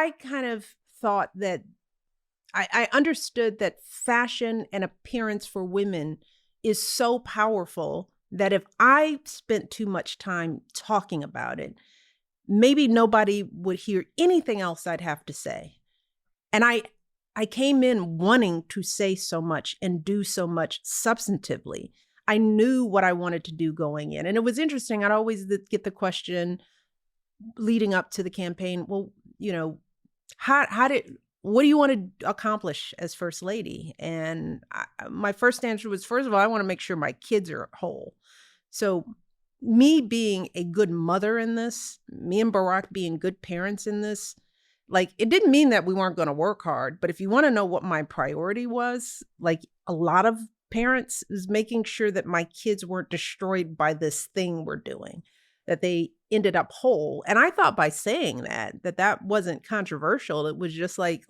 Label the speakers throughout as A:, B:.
A: I kind of thought that I understood that fashion and appearance for women is so powerful that if I spent too much time talking about it, maybe nobody would hear anything else I'd have to say. And I came in wanting to say so much and do so much substantively. I knew what I wanted to do going in. And it was interesting. I'd always get the question leading up to the campaign, well, you know, how did what do you want to accomplish as first lady? And my first answer was, first of all, I want to make sure my kids are whole. So me being a good mother in this, me and Barack being good parents in this, like it didn't mean that we weren't going to work hard, but if you want to know what my priority was, like a lot of parents is making sure that my kids weren't destroyed by this thing we're doing, that they ended up whole. And I thought by saying that wasn't controversial. It was just like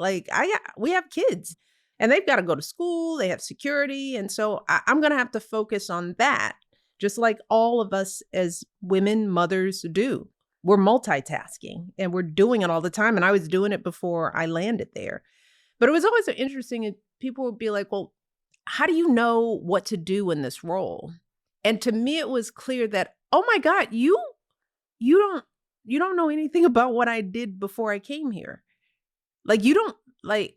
A: we have kids and they've got to go to school, they have security, and so I'm going to have to focus on that, just like all of us as women mothers do. We're multitasking and we're doing it all the time. And I was doing it before I landed there. But it was always interesting. And people would be like, well, how do you know what to do in this role? And to me, it was clear that, oh my God, you don't you don't know anything about what I did before I came here. Like you don't like,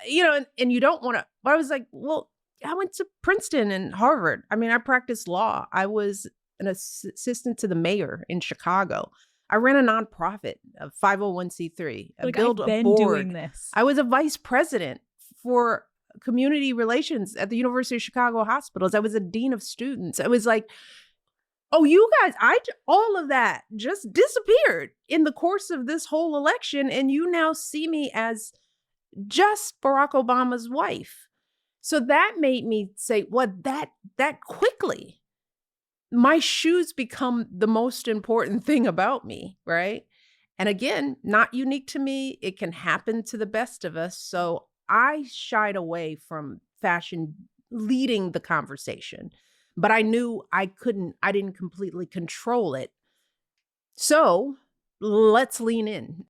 A: and you don't want to. I was like, well, I went to Princeton and Harvard. I mean, I practiced law. I was an assistant to the mayor in Chicago. I ran a nonprofit, a 501c3. I
B: Like,
A: built
B: I've
A: a
B: been doing
A: board.
B: this.
A: I was a vice president for community relations at the University of Chicago hospitals. I was a dean of students. I was like, oh, you guys, all of that just disappeared in the course of this whole election. And you now see me as just Barack Obama's wife. So that made me say, what, that quickly, my shoes become the most important thing about me, right? And again, not unique to me. It can happen to the best of us. So I shied away from fashion leading the conversation, but I knew I didn't completely control it. So let's lean in.